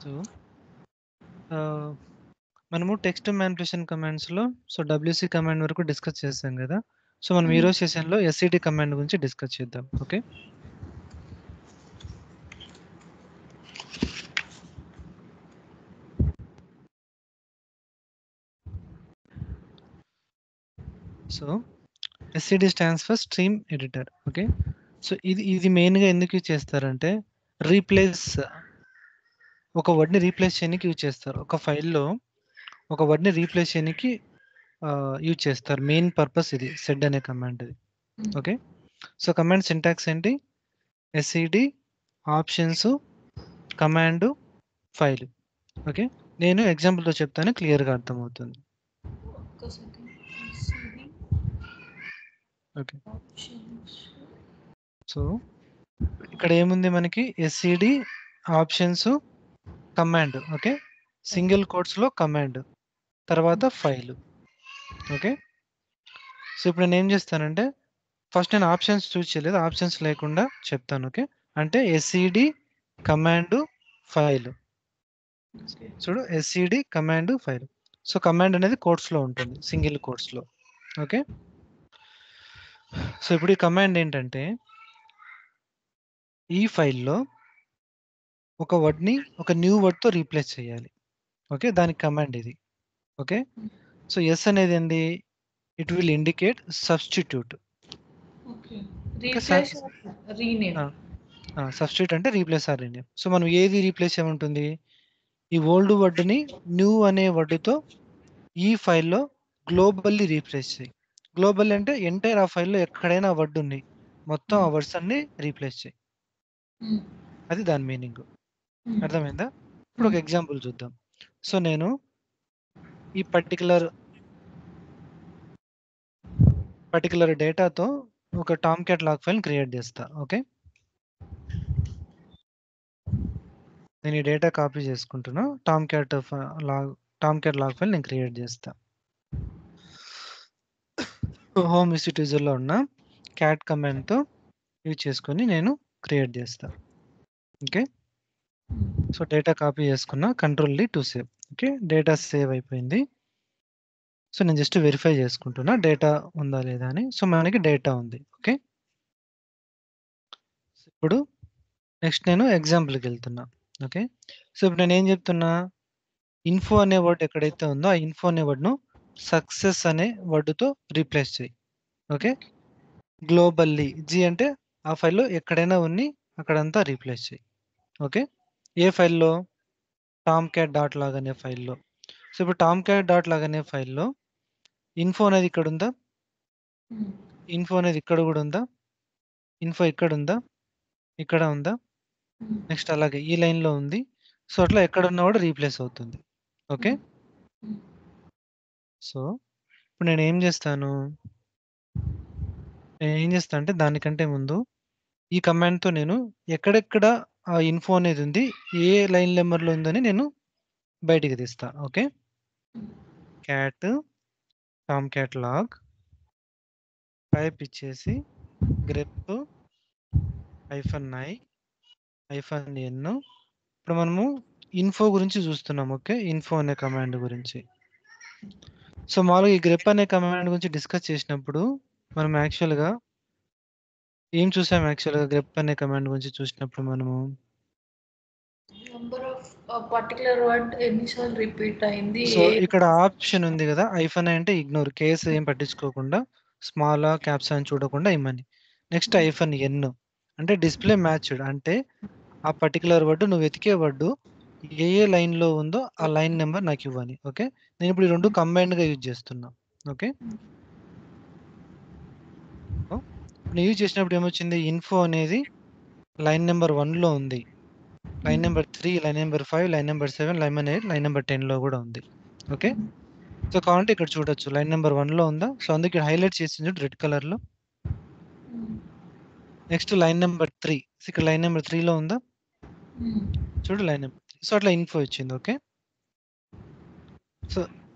So, మనము text manipulation కమాండ్స్‌లో WC command వరకు discuss చేసాం గదా! మనం ఈరోజు సెషన్‌లో ఎస్‌సిడి కమాండ్ గురించి డిస్కస్ చేద్దాం. Okay. SCD stands for stream editor. Okay. ఇది మెయిన్‌గా ఎందుకు యూజ్ చేస్తారంటే రీప్లేస్ ఒక వర్డ్‌ని రీప్లేస్ చేయనీకి యూజ్ చేస్తారు. ఒక ఫైల్‌లో ఒక వర్డ్‌ని రీప్లేస్ చేయనీకి యూజ్ చేస్తారు. మెయిన్ పర్పస్ ఇది సెడ్ అనే కమాండ్‌ది. ఓకే. కమాండ్ సింటాక్స్ ఏంటి? SCD options command file. Okay. నేను ఎగ్జాంపుల్‌తో చెప్తాను క్లియర్‌గా అర్థమవుతుంది. ఒక్క సెకండ్. SCD okay. ఆప్షన్స్ ఇక్కడ ఏముంది మనకి SCD options command. Okay. Single కోట్స్‌లో కమాండ్ తర్వాత ఫైల్. ఓకే. ఇప్పుడు నేనేం చేస్తానంటే ఫస్ట్ నేను ఆప్షన్స్ చూజ్ చేయలేదు. ఆప్షన్స్ లేకుండా చెప్తాను. ఓకే. అంటే ఎస్‌సిడి కమాండ్ ఫైల్. ఓకే. చూడు ఎస్‌సిడి కమాండ్ ఫైల్. కమాండ్ అనేది కోట్స్‌లో ఉంటుంది. సింగిల్ కోట్స్‌లో. ఓకే. ఇప్పుడు ఈ కమాండ్ ఏంటంటే ఈ ఫైల్‌లో ఒక వర్డ్‌ని ఒక న్యూ వర్డ్‌తో రీప్లేస్ చేయాలి. ఓకే. దానికి కమాండ్ ఇది. ఓకే. ఎస్ అనేది ఏంది? It will indicate substitute. Okay. Okay. Replace or rename? Substitute అంటే రీప్లేస్ ఆర్ రీనేమ్. మనం ఏది రీప్లేస్ చేయమంటుంది? ఈ ఓల్డ్ వర్డ్‌ని న్యూ అనే వర్డ్‌తో ఈ ఫైల్‌లో గ్లోబల్లీ రీప్లేస్ చేయి. గ్లోబల్ అంటే ఎంటైర్ ఆ ఫైల్‌లో ఎక్కడైనా వర్డ్ ఉంది. మొత్తం ఆ వర్డ్స్ అన్ని రీప్లేస్ చేయి. హ్మ్. అది దాని మీనింగ్. హ్మ్. అర్థమైందా? ఇప్పుడు హ్మ్. ఒక ఎగ్జాంపుల్ చూద్దాం. నేను ఈ పర్టిక్యులర్ డేటాతో ఒక టామ్ క్యాట్ లాగ్ ఫైల్‌ని క్రియేట్ చేస్తా. ఓకే. నేను ఈ డేటా కాపీ చేసుకుంటున్నా. టామ్ క్యాట్ లాగ్ ఫైల్ నేను క్రియేట్ చేస్తా. హోమ్ విజిటర్స్‌లో ఉన్న క్యాట్ కమాండ్‌తో యూజ్ చేసుకొని నేను క్రియేట్ చేస్తా. ఓకే. డేటా కాపీ చేసుకున్నా. Control D to save. Okay. Data save అయిపోయింది. నేను జస్ట్ వెరిఫై చేసుకుంటున్నా డేటా ఉందా లేదా అని. మనకి డేటా ఉంది. ఓకే. ఇప్పుడు నెక్స్ట్ నేను ఎగ్జాంపుల్‌కి వెళ్తున్నా. ఓకే. ఇప్పుడు నేనేం చెప్తున్నా? ఇన్ఫో అనే వర్డ్ ఎక్కడైతే ఉందో ఆ ఇన్ఫో అనే వర్డ్‌ను సక్సెస్ అనే వర్డ్‌తో రీప్లేస్ చేయి. ఓకే. గ్లోబల్లీ జీ అంటే ఆ ఫైల్‌లో ఎక్కడైనా ఉన్ని అక్కడంతా రీప్లేస్ చేయి. ఓకే. ఏ ఫైల్‌లో? టామ్ క్యాట్ డాట్ లాగ్ అనే ఫైల్‌లో. ఇప్పుడు టామ్ క్యాట్ డాట్ లాగ్ అనే ఫైల్‌లో ఇన్ఫో అనేది ఇక్కడ ఉందా? హ్మ్. ఇన్ఫో అనేది ఇక్కడ కూడా ఉందా? ఇన్ఫో ఇక్కడ ఉందా? ఇక్కడ ఉందా? హ్మ్. నెక్స్ట్ అలాగే ఈ లైన్‌లో ఉంది. అట్లా ఎక్కడున్నా కూడా రీప్లేస్ అవుతుంది. ఓకే. హ్మ్. హ్మ్. ఇప్పుడు నేనేం చేస్తాను? నేనేం చేస్తా అంటే దానికంటే ముందు ఈ కమాండ్‌తో నేను ఎక్కడెక్కడ ఆ ఇన్ఫో అనేది ఉంది, ఏ లైన్ నంబర్‌లో ఉందని నేను బయటికి తీస్తా. Okay. Cat Tomcat log type ఇచ్చేసి గ్రెప్ -i -n. ఇప్పుడు మనము ఇన్ఫో గురించి చూస్తున్నాం. ఓకే. ఇన్ఫో అనే కమాండ్ గురించి. మామూలుగా ఈ గ్రెప్ అనే కమాండ్ గురించి డిస్కస్ చేసినప్పుడు మనం యాక్చువల్‌గా ఏం చూసాం యాక్చువల్‌గా గ్రెప్ అనే కమాండ్ గురించి చూసినప్పుడు మనము? నంబర్ ఆఫ్ పర్టిక్యులర్ వర్డ్ ఎన్నిసార్లు రిపీట్ అయింది? ఇక్కడ ఆప్షన్ ఉంది గదా! -i అంటే ఇగ్నోర్. కేస్ ఏం పట్టించుకోకుండా స్మాలా, క్యాప్సా అని చూడకుండా ఇమ్మని. నెక్స్ట్ -n అంటే డిస్‌ప్లే మ్యాచ్డ్. అంటే ఆ పర్టిక్యులర్ వర్డ్ నువ్వు వెతికే వర్డ్ ఏ లైన్‌లో ఉందో ఆ లైన్ నంబర్ నాకివ్వని. ఓకే. నేను ఇప్పుడు ఈ 2 కంబైన్డ్‌గా యూజ్ చేస్తున్నా. ఓకే. నేను యూజ్ చేసినప్పుడు ఏమొచ్చింది? ఇన్ఫో అనేది లైన్ నంబర్ 1లో ఉంది. Line number 3, line number 5, line number 7, line number 8, line number 10లో కూడా ఉంది. ఓకే. కావాలంటే ఇక్కడ చూడొచ్చు. లైన్ నంబర్ 1లో ఉందా? అందుకే హైలైట్ చేసింది చూడు రెడ్ కలర్‌లో. Next line number 3. ఇక్కడ లైన్ నంబర్ 3లో ఉందా? చూడు లైన్ నంబర్ 3. అట్లా ఇన్ఫో ఇచ్చింది. ఓకే.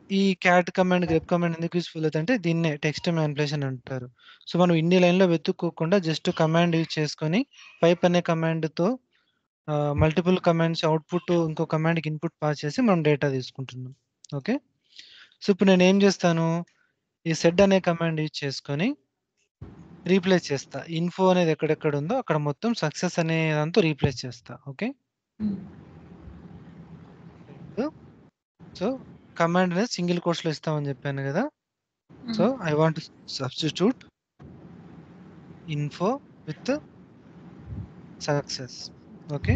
ఈ క్యాట్ కమాండ్, గ్రెప్ కమాండ్ ఎందుకు యూజ్‌ఫుల్ అవుతాయంటే దీన్నే టెక్స్ట్ మ్యానిపులేషన్ అంటారు. మనం ఇన్ని లైన్‌లో వెతుక్కోకుండా జస్ట్ కమాండ్ యూజ్ చేసుకొని పైప్ అనే కమాండ్‌తో మల్టిపుల్ కమాండ్స్ అవుట్పుట్ ఇంకో కమాండ్కి ఇన్పుట్ పాస్ చేసి మనం డేటా తీసుకుంటున్నాం. ఓకే. సో ఇప్పుడు నేను ఏం చేస్తాను, ఈ సెడ్ అనే కమాండ్ యూజ్ చేసుకొని రీప్లేస్ చేస్తా. ఇన్ఫో అనేది ఎక్కడెక్కడ ఉందో అక్కడ మొత్తం సక్సెస్ అనే దాంతో రీప్లేస్ చేస్తా. ఓకే. సో కమాండ్ అనేది సింగిల్ కోట్స్లో ఇస్తామని చెప్పాను కదా. So I want substitute info with success. Okay.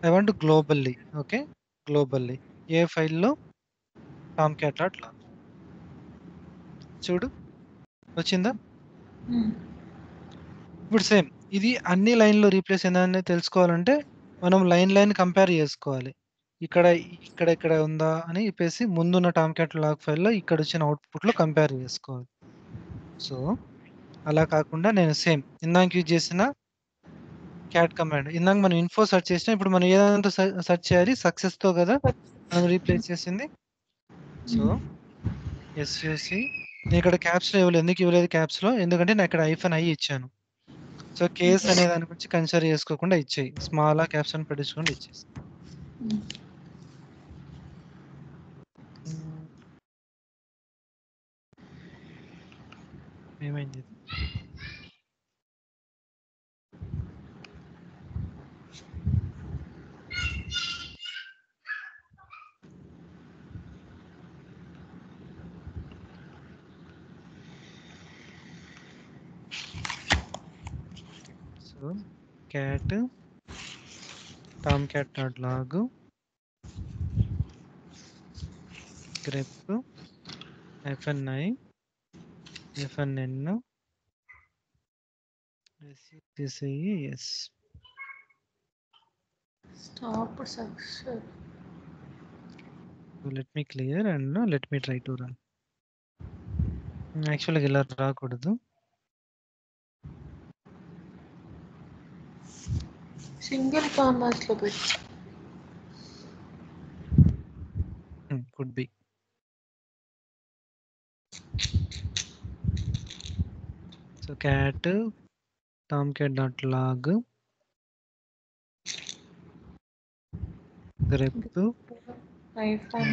I want globally. Okay. Globally ఏ ఫైల్లో టామ్క్యాట్ డాట్ లాగ్. చూడు వచ్చిందా. ఇప్పుడు సేమ్ ఇది అన్ని లైన్లో రీప్లేస్ ఏందని తెలుసుకోవాలంటే మనం లైన్ కంపేర్ చేసుకోవాలి. ఇక్కడ ఇక్కడ ఉందా అని చెప్పేసి ముందున్న టామ్క్యాట్ లాగ్ ఫైల్లో ఇక్కడ వచ్చిన అవుట్పుట్లో కంపేర్ చేసుకోవాలి. సో అలా కాకుండా నేను సేమ్ ఇందాక యూజ్ చేసిన క్యాట్ కమాండ్, ఇందాక మనం ఇన్ఫో సెర్చ్ చేసినా ఇప్పుడు మనం ఏదంతా సెర్చ్ చేయాలి సక్సెస్తో కదా మనం రీప్లేస్ చేసింది. సో ఎస్యూసి నేను ఇక్కడ క్యాప్స్లో ఇవ్వలేదు. ఎందుకు ఇవ్వలేదు క్యాప్స్లో, ఎందుకంటే నేను ఇక్కడ ఐఫన్ ఐ ఇచ్చాను. సో కేస్ అనే దాని గురించి కన్సిడర్ చేసుకోకుండా ఇచ్చేయి, స్మాల్ క్యాప్స్ అని పెట్టించుకోండి ఇచ్చేసి. ఏమైంది so cat Tomcat dot log grep ఐఫన్ఐ ఐఫన్ఎన్ ఎస్. Stop success. So let me clear and let me try to run. యాక్చువల్గా ఇలా రాకూడదు. సింగిల్ కామర్స్ లో పెట్టి could be. So cat tomcat dot log grep iPhone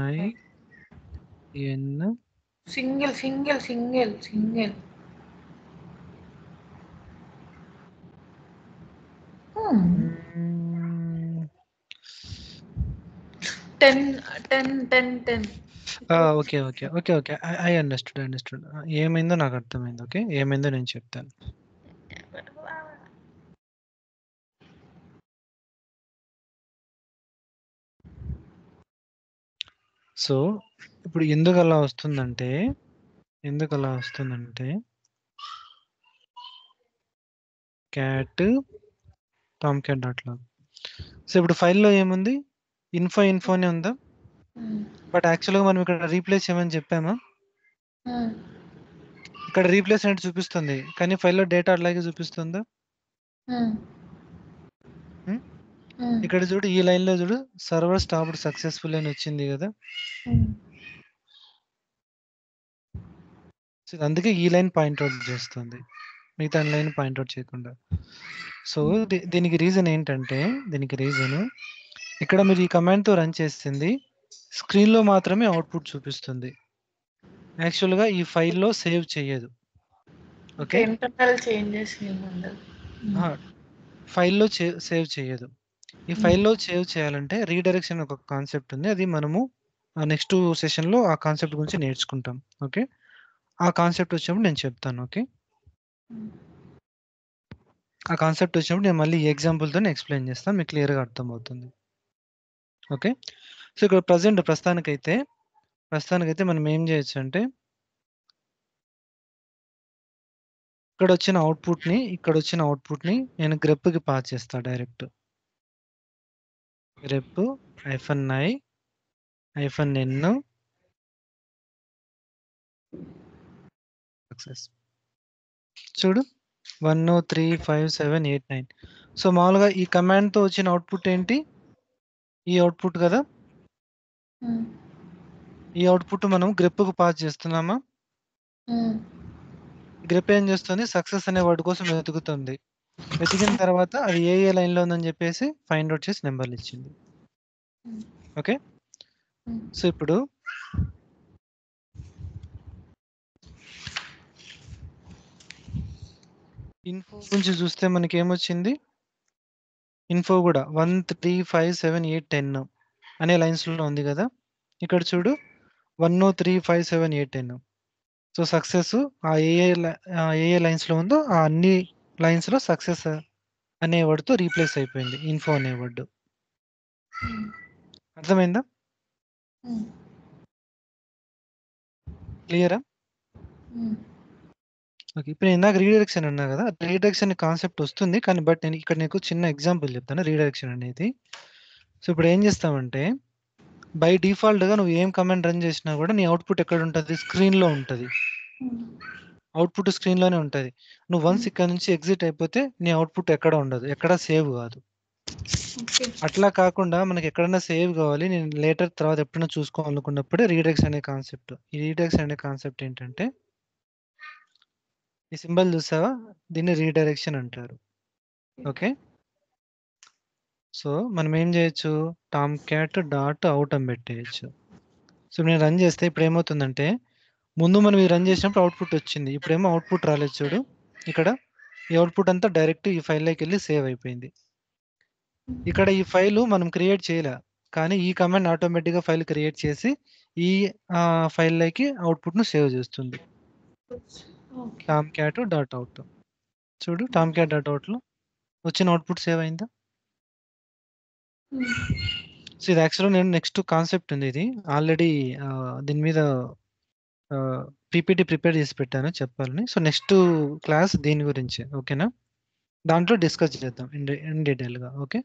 I n single ten. Okay. I understood. ఏమైందో నాకు అర్థమైంది. ఓకే, ఏమైందో నేను చెప్తాను. సో ఇప్పుడు ఎందుకు అలా వస్తుందంటే cat Tomcat dot log. So ఇప్పుడు ఫైల్లో ఏముంది, ఇన్ఫోనే ఉందా, బట్ యాక్చువల్గా మనం ఇక్కడ రీప్లేస్ చేయమని చెప్పామా. ఇక్కడ రీప్లేస్ అనేది చూపిస్తుంది కానీ ఫైల్లో డేటా అలాగే చూపిస్తుందా. ఇక్కడ చూడు, ఈ లైన్ లో చూడు, సర్వర్ స్టాప్డ్ సక్సెస్ఫుల్ అని వచ్చింది కదా. అందుకే ఈ లైన్ పాయింట్అవుట్ చేస్తుంది, మిగతా లైన్ పాయింట్అవుట్ చేయకుండా. సో దీనికి రీజన్ ఏంటంటే, ఇక్కడ మీరు ఈ కమాండ్తో రన్ చేస్తుంది స్క్రీన్లో మాత్రమే అవుట్పుట్ చూపిస్తుంది, యాక్చువల్గా ఈ ఫైల్లో సేవ్ చేయదు. ఓకే, ఇంటర్నల్ చేంజెస్ ఏముండదు, ఫైల్లో సేవ్ చేయదు. ఈ ఫైల్లో సేవ్ చేయాలంటే రీడైరెక్షన్ ఒక కాన్సెప్ట్ ఉంది, అది మనము నెక్స్ట్ సెషన్లో ఆ కాన్సెప్ట్ గురించి నేర్చుకుంటాం. ఓకే, ఆ కాన్సెప్ట్ వచ్చినప్పుడు నేను చెప్తాను. ఓకే, ఆ కాన్సెప్ట్ వచ్చినప్పుడు నేను మళ్ళీ ఎగ్జాంపుల్తో ఎక్స్ప్లెయిన్ చేస్తాను, మీకు క్లియర్గా అర్థమవుతుంది. ఓకే, సో ఇక్కడ ప్రస్తుతానికైతే మనం ఏం చేయొచ్చు అంటే, ఇక్కడ వచ్చిన అవుట్పుట్ని నేను గ్రెప్కి పాస్ చేస్తా direct. Grep -i -n success. చూడు 1 3 5 7 8 9. సో మామూలుగా ఈ కమాండ్తో వచ్చిన అవుట్పుట్ ఏంటి, ఈ అవుట్పుట్ కదా. ఈ అవుట్పుట్ మనం గ్రెప్కు పాస్ చేస్తున్నామా. గ్రెప్ ఏం చేస్తుంది, సక్సెస్ అనే వర్డ్ కోసం వెతుకుతుంది. వెతికిన తర్వాత అది ఏ లైన్‌లో ఉందని చెప్పేసి ఫైండ్ ఔట్ చేసి నంబర్‌లు ఇచ్చింది. ఓకే. సో, ఇప్పుడు ఇన్ఫో గురించి చూస్తే మనకేమొచ్చింది? ఇన్ఫో గూడా 1, 3, 5, 7, 8, 10 అనే లైన్స్‌లో ఉంది గదా! ఇక్కడ చూడు 1, 3, 5, 7, 8, 10. సో, సక్సెస్ ఏ లైన్స్‌లో ఉందో ఆ అన్ని లైన్స్‌లో సక్సెస్ అనే వర్డ్‌తో రీప్లేస్ అయిపోయింది. ఇన్ఫో అనే వర్డ్. అర్థమైందా? క్లియరా? ఓకే. ఇప్పుడు నేను ఇందాక రీడైరెక్షన్ అన్నా గదా! రీడైరెక్షన్ కాన్సెప్ట్ వస్తుంది. కానీ నేను ఇక్కడ నీకు చిన్న ఎగ్జాంపుల్ చెప్తాను రీడైరెక్షన్ అనేది. సో, ఇప్పుడు ఏం చేస్తామంటే బై డిఫాల్ట్‌గా నువ్వు ఏం కమాండ్ రన్ చేసినా గూడా నీ అవుట్‌పుట్ ఎక్కడుంటది? స్క్రీన్‌లో ఉంటది. అవుట్‌పుట్ స్క్రీన్‌లోనే ఉంటది. నువ్వు వన్స్ ఇక్కడ నుంచి ఎగ్జిట్ అయిపోతే నీ అవుట్‌పుట్ ఎక్కడ ఉండదు. ఎక్కడ సేవ్ గాదు. ఓకే. అట్లా కాకుండా మనకి ఎక్కడన్నా సేవ్ గావాలి. నేను తర్వాత ఎప్పుడైనా చూసుకోవాలనుకున్నప్పుడే రీడైరెక్షన్ అనే కాన్సెప్ట్. ఈ రీడైరెక్షన్ అనే కాన్సెప్ట్ ఏంటంటే ఈ సింబల్ చూసావా? దీన్ని రీడైరెక్షన్ అంటారు. ఓకే. సో, మనం ఏం చేయొచ్చు? టామ్ క్యాట్ డాట్ అవుట్ అని పెట్టేయొచ్చు. సో, నేను రన్ చేస్తే ఇప్పుడేమవుతుందంటే ముందు మనం ఇది రన్ చేసినప్పుడు అవుట్‌పుట్ వచ్చింది. ఇప్పుడేమో అవుట్‌పుట్ రాలేదు చూడు. ఇక్కడ ఈ అవుట్‌పుట్ అంతా డైరెక్ట్ ఈ ఫైల్‌లోకెళ్ళి సేవ్ అయిపోయింది. ఇక్కడ ఈ ఫైలు మనం క్రియేట్ చేయలా. కానీ ఈ కమాండ్ ఆటోమేటిక్‌గా ఫైల్ క్రియేట్ చేసి ఈ ఫైల్‌లోకి అవుట్‌పుట్‌ను సేవ్ చేస్తుంది. Okay. Tom cat dot out. చూడు టామ్ క్యాట్ డాట్ అవుట్‌లో వచ్చిన అవుట్‌పుట్ సేవ్ అయిందా? సో, ఇది యాక్చువల్‌గా నేను నెక్స్ట్ కాన్సెప్ట్ ఉంది ఇది. ఆల్రెడీ దీని మీద పీపీటీ ప్రిపేర్ చేసి పెట్టాను చెప్పాలని. సో, నెక్స్ట్ క్లాస్ దీని గురించే. ఓకేనా? దాంట్లో డిస్కస్ చేద్దాం ఇన్ డీటెయిల్‌గా. ఓకే.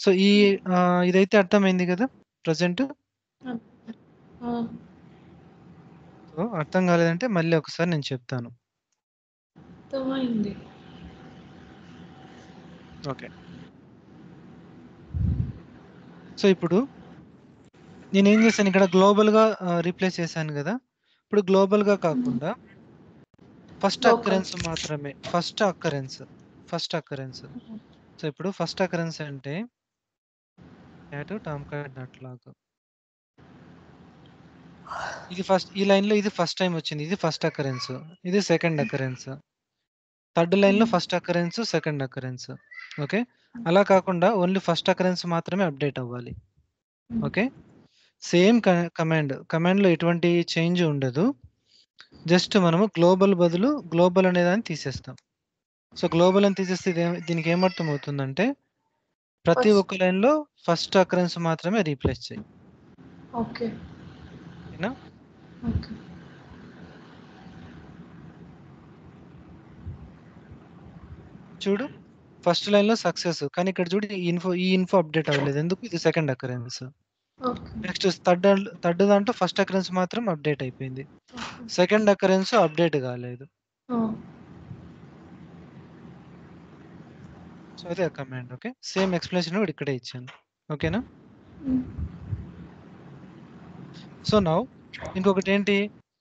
సో, ఇదైతే అర్థమైంది గదా! ప్రెజెంట్. సో, అర్థం కాలేదంటే మళ్ళీ ఒకసారి నేను చెప్తాను. అర్థమైంది. ఓకే. సో, ఇప్పుడు నేనేం చేశాను ఇక్కడ గ్లోబల్‌గా రీప్లేస్ చేశాను గదా! ఇప్పుడు గ్లోబల్‌గా కాకుండా ఫస్ట్ లోకల్. అక్కరెన్స్ మాత్రమే. First occurrence. సో, ఇప్పుడు ఫస్ట్ అక్కరెన్స్ అంటే cat Tomcat dot log. ఈ లైన్‌లో ఇది ఫస్ట్ టైమ్ వచ్చింది. ఇది ఫస్ట్ అక్కరెన్స్. ఇది సెకండ్ అక్కరెన్స్. థర్డ్ లైన్‌లో first occurrence, second occurrence. Okay. అలా కాకుండా ఓన్లీ ఫస్ట్ అక్కరెన్స్ మాత్రమే అప్డేట్ అవ్వాలి. ఓకే. సేమ్ కమాండ్‌లో ఎటువంటి చేంజ్ ఉండదు. జస్ట్ మనము గ్లోబల్ బదులు గ్లోబల్ అనే దాన్ని తీసేస్తాం. సో, గ్లోబల్ అని తీసేస్తే దీనికి ఏమర్థం అవుతుందంటే ప్రతి ఫస్ట్. ఒక్క లైన్‌లో ఫస్ట్ అక్కరెన్స్ మాత్రమే రీప్లేస్ చెయ్యి. ఓకే. ఓకేనా? ఓకే. చూడు ఫస్ట్ లైన్‌లో సక్సెస్. కానీ ఇక్కడ చూడు ఈ ఇన్ఫో అప్డేట్ అవ్వలేదు. ఎందుకు? ఇది second occurrence. Okay. Next third దాంట్లో ఫస్ట్ అక్కరెన్స్ మాత్రం అప్డేట్ అయిపోయింది. సెకండ్ అక్కరెన్స్ అప్డేట్ కాలేదు. సో, అదే కమాండ్. ఓకే. సేమ్ ఎక్స్‌ప్లనేషన్ కూడా ఇక్కడే ఇచ్చాను. ఓకేనా? సో, నౌ ఇంకొకటేంటి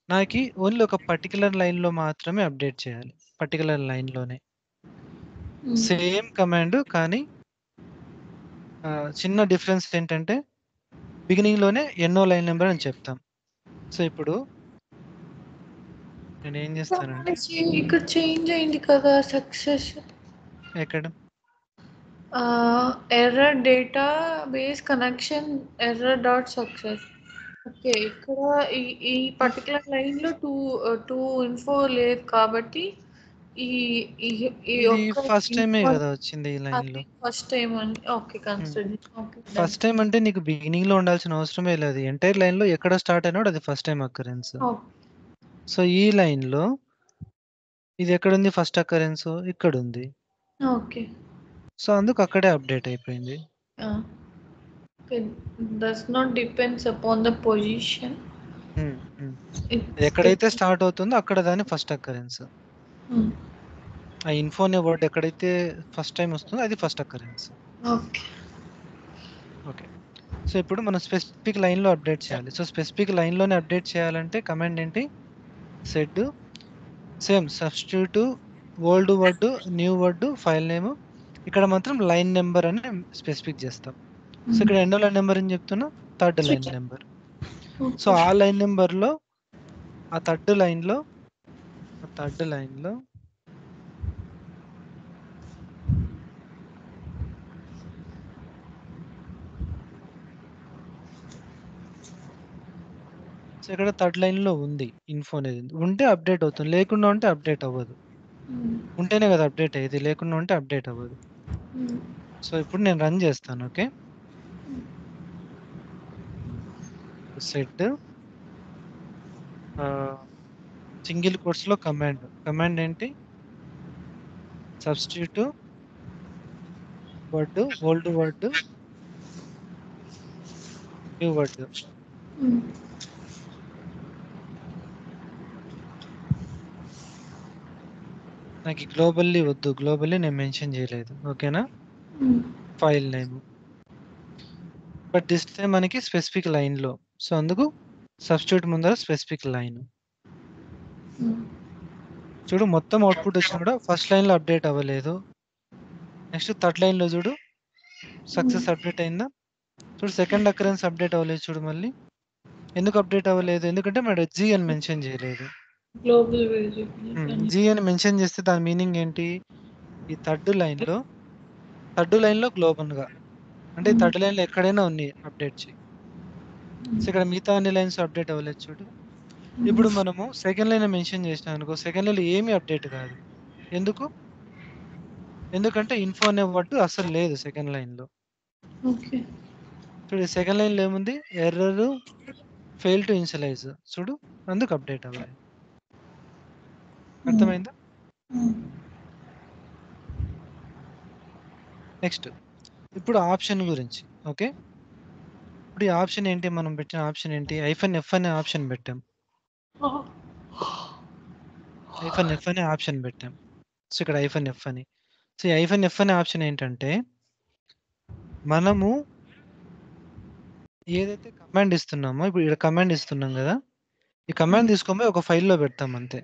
నాకి ఓన్లీ ఒక పర్టిక్యులర్ లైన్‌లో మాత్రమే అప్డేట్ చేయాలి. పర్టిక్యులర్ లైన్‌లోనే. సేమ్ కమాండ్ కానీ చిన్న డిఫరెన్స్ ఏంటంటే బిగినింగ్‌లోనే ఎన్నో లైన్ నంబర్ అని చెప్తాం. సో, ఇప్పుడు నేనేం చేస్తానంటే మనకి ఇక్కడ చేంజ్ అయింది కదా సక్సెస్. ఎక్కడ error data base connection error dot success. Okay. ఇక్కడ ఈ ఈ పర్టిక్యులర్ లైన్‌లో 2 ఇన్ఫో లేదు కాబట్టి ఈ ఈ ఈ ఇది ఒక్క ఫస్ట్ టైమే ఇన్ఫో గదా! వచ్చింది ఈ లైన్‌లో. అది ఫస్ట్ టైమ్ అని ఓకే. హ్మ్. Consider. Okay. Done. First time అంటే నీకు బిగినింగ్‌లో ఉండాల్సిన అవసరమే లేదు. ఎంటైర్ లైన్‌లో ఎక్కడ స్టార్ట్ అయినాడో అది first time occurrence. Okay. So, ఈ లైన్‌లో ఇది ఎక్కడుంది ఫస్ట్ అక్కరెన్స్? ఇక్కడుంది. ఓకే. సో, అందుకు అక్కడే అప్డేట్ అయిపోయింది. Okay. Does not depends upon the position. హ్మ్. హ్మ్. ఇట్ ఎక్కడైతే స్టార్ట్ అవుతుందో అక్కడ దాని ఫస్ట్ అక్కరెన్స్. ఆ ఇన్ఫో అనే వర్డ్ ఎక్కడైతే ఫస్ట్ టైమ్ వస్తుందో అది first occurrence. Okay. Okay. So, ఇప్పుడు మనం స్పెసిఫిక్ లైన్‌లో అప్డేట్ చేయాలి. సో, స్పెసిఫిక్ లైన్‌లోనే అప్డేట్ చేయాలంటే కమాండ్ ఏంటి? Said same substitute old word, new word, file name. ఇక్కడ మాత్రం లైన్ నెంబర్ అని స్పెసిఫిక్ చేస్తాం. సో ఇక్కడ ఎన్నో లైన్ నెంబర్ అని చెప్తున్నా, థర్డ్ లైన్ నెంబర్. సో ఆ లైన్ నెంబర్లో ఆ థర్డ్ లైన్లో సో ఇక్కడ థర్డ్ లైన్లో ఉంది ఇన్ఫో అనేది. ఉంటే అప్డేట్ అవుతుంది, లేకుండా ఉంటే అప్డేట్ అవ్వదు. ఉంటేనే కదా అప్డేట్ అయ్యేది, లేకుండా ఉంటే అప్డేట్ అవ్వదు. సో ఇప్పుడు నేను రన్ చేస్తాను. ఓకే, సెట్ సింగిల్ కోట్స్లో కమాండ్ ఏంటి, substitute word, old word, new word. నాకు గ్లోబల్లీ వద్దు, గ్లోబల్లీ నేను మెన్షన్ చేయలేదు. ఓకేనా, file name. But this time మనకి స్పెసిఫిక్ లైన్లో, సో అందుకు సబ్స్టిట్యూట్ ముందర స్పెసిఫిక్ లైన్. చూడు మొత్తం అవుట్పుట్ వచ్చినా కూడా ఫస్ట్ లైన్లో అప్డేట్ అవ్వలేదు. నెక్స్ట్ థర్డ్ లైన్లో చూడు సక్సెస్ అప్డేట్ అయిందా. చూడు సెకండ్ అకరెన్స్ అప్డేట్ అవ్వలేదు. చూడు మళ్ళీ ఎందుకు అప్డేట్ అవ్వలేదు, ఎందుకంటే మన జీ అని మెన్షన్ చేయలేదు. గ్లోబల్ వేరియబుల్ జీ అని మెన్షన్ చేస్తే దాని మీనింగ్ ఏంటి, ఈ థర్డ్ లైన్లో గ్లోబల్గా అంటే థర్డ్ లైన్లో ఎక్కడైనా ఉన్నాయి అప్డేట్ చేయి. సో ఇక్కడ మిగతా అన్ని లైన్స్ అప్డేట్ అవ్వలేదు. చూడు ఇప్పుడు మనము సెకండ్ లైన్ మెన్షన్ చేసినాం అనుకో, సెకండ్ లైన్లో ఏమీ అప్డేట్ కాదు. ఎందుకంటే ఇన్ఫో అనే వర్డ్ అసలు లేదు సెకండ్ లైన్లో. ఓకే. చూడు సెకండ్ లైన్లో ఏముంది, ఎర్రర్ ఫెయిల్ టు ఇనిషియలైజ్. చూడు అందుకు అప్డేట్ అవ్వలేదు. అర్థమైందా. నెక్స్ట్ ఇప్పుడు ఆప్షన్ గురించి. ఓకే, ఇప్పుడు ఈ ఆప్షన్ ఏంటి, మనం పెట్టిన ఆప్షన్ ఏంటి, -f అనే ఆప్షన్ పెట్టాం. -f అనే ఆప్షన్ పెట్టాం. సో ఇక్కడ -f అని. సో ఈ -f అనే ఆప్షన్ ఏంటంటే, మనము ఏదైతే కమాండ్ ఇస్తున్నామో, ఇప్పుడు ఇక్కడ కమాండ్ ఇస్తున్నాం కదా, ఈ కమాండ్ తీసుకొని ఒక ఫైల్లో పెడతాం అంతే.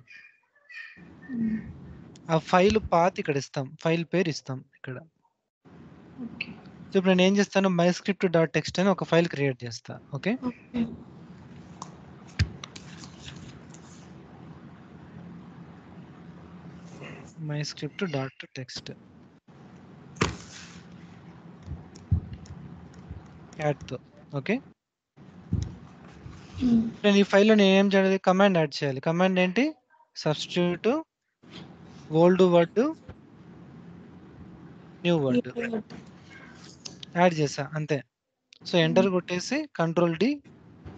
ఆ ఫైల్ పాత్ ఇక్కడ ఇస్తాం, ఫైల్ పేరు ఇస్తాం ఇక్కడ. సో ఇప్పుడు నేను ఏం చేస్తాను, myscript.txt అని ఒక ఫైల్ క్రియేట్ చేస్తా. ఓకే, myscript.txt తో. ఓకే, నేను ఈ ఫైల్లో నేను ఏం చేయాలి, కమాండ్ యాడ్ చేయాలి. కమాండ్ ఏంటి, substitute old word, new word add చేసా అంతే. సో ఎంటర్ కొట్టేసి Ctrl+D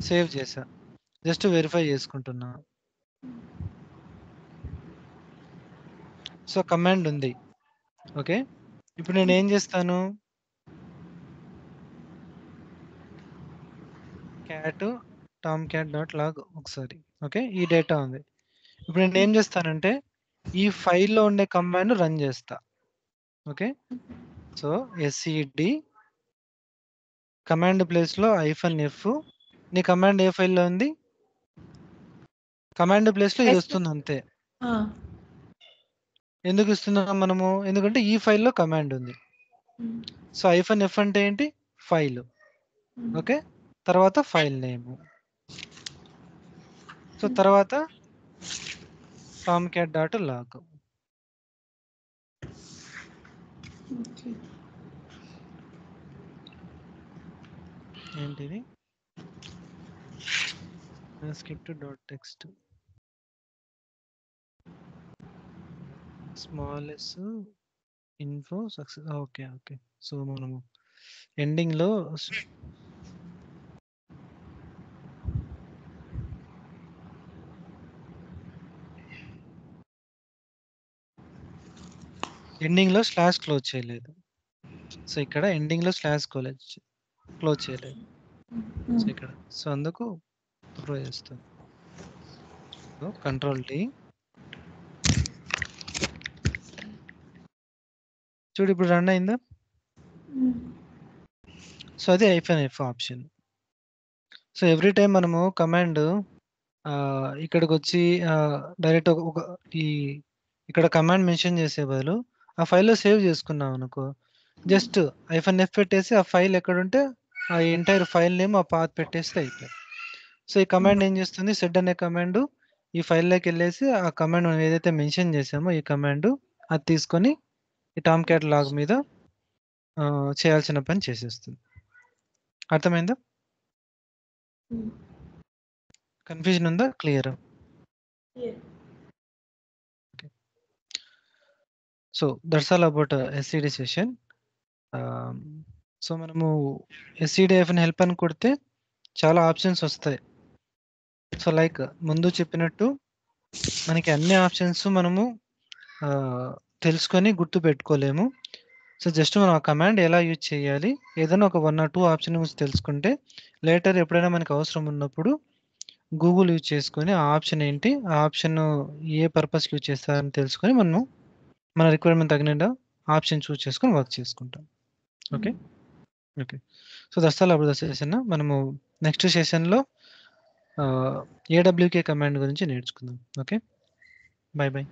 సేవ్ చేసా, జస్ట్ వెరిఫై చేసుకుంటున్నా. సో కమాండ్ ఉంది. ఓకే, ఇప్పుడు నేను ఏం చేస్తాను, క్యాట్ tomcat.log ఒకసారి. ఓకే, ఈ డేటా ఉంది. ఇప్పుడు నేను ఏం చేస్తానంటే ఈ ఫైల్లో ఉండే కమాండ్ రన్ చేస్తా. ఓకే, సో SED కమాండ్ ప్లేస్లో -f. నీ కమాండ్ ఏ ఫైల్లో ఉంది, కమాండ్ ప్లేస్లో ఇది వస్తుంది అంతే. ఎందుకు ఇస్తున్నాం మనము, ఎందుకంటే ఈ ఫైల్లో కమాండ్ ఉంది. సో -f అంటే ఏంటి, ఫైల్. ఓకే, తర్వాత ఫైల్ నేమ్, సో తర్వాత tomcat.log. ఏంటిది, myscript.txt small yes info success. Okay okay, so మనము ఎండింగ్లో స్లాష్ క్లోజ్ చేయలేదు. సో ఇక్కడ ఎండింగ్లో స్లాష్ క్లోజ్ చేయలేదు. సో ఇక్కడ, సో అందుకు త్రో చేస్తాను. So Ctrl+D. చూడు ఇప్పుడు రన్ అయిందా. సో అది -f option. So every time మనము కమాండ్ ఇక్కడికి వచ్చి డైరెక్ట్ ఈ ఇక్కడ కమాండ్ మెన్షన్ చేసే బదులు ఆ ఫైల్‌లో సేవ్ చేసుకున్నాం అనుకో, జస్ట్ -f పెట్టేసి ఆ ఫైల్ ఎక్కడుంటే ఆ ఎంటైర్ ఫైల్ నేమ్, ఆ పాత్ పెట్టేస్తే అయిపాయే. సో, ఈ కమాండ్ ఏం చేస్తుంది, సెడ్ అనే కమాండు ఈ ఫైల్‌లోకెళ్ళేసి ఆ కమాండ్ మనం ఏదైతే మెన్షన్ చేసామో ఈ కమాండు అది తీసుకొని ఈ టామ్ క్యాట్ లాగ్ మీద చేయాల్సిన పని చేసేస్తుంది. అర్థమైందా? కన్‌ఫ్యూజన్ ఉందా? క్లియరా? So, that's all about SCD session. So, మనము ఎస్‌సిడిఎఫ్‌ని హెల్ప్ అని కొడితే చాలా ఆప్షన్స్ వస్తాయి. సో, లైక్ ముందు చెప్పినట్టు మనకి అన్ని ఆప్షన్స్ మనము తెలుసుకొని గుర్తుపెట్టుకోలేము. సో, జస్ట్ మనం ఆ కమాండ్ ఎలా యూజ్ చేయాలి, ఏదైనా ఒక 1 ఆర్ 2 ఆప్షన్ గురించి తెలుసుకుంటే లేటర్ ఎప్పుడైనా మనకు అవసరం ఉన్నప్పుడు గూగుల్ యూజ్ చేసుకొని ఆ ఆప్షన్ ఏంటి, ఆ ఆప్షన్ ఏ పర్పస్‌కి యూజ్ చేస్తారని తెలుసుకొని మనము మన రిక్వైర్మెంట్ తగినట్టు ఆప్షన్ చూజ్ చేసుకొని వర్క్ చేసుకుంటాం. Okay. Okay. So, that's all about the session. మనము నెక్స్ట్ సెషన్‌లో ఏడబ్ల్యూకే కమాండ్ గురించి నేర్చుకుందాం. ఓకే. By by.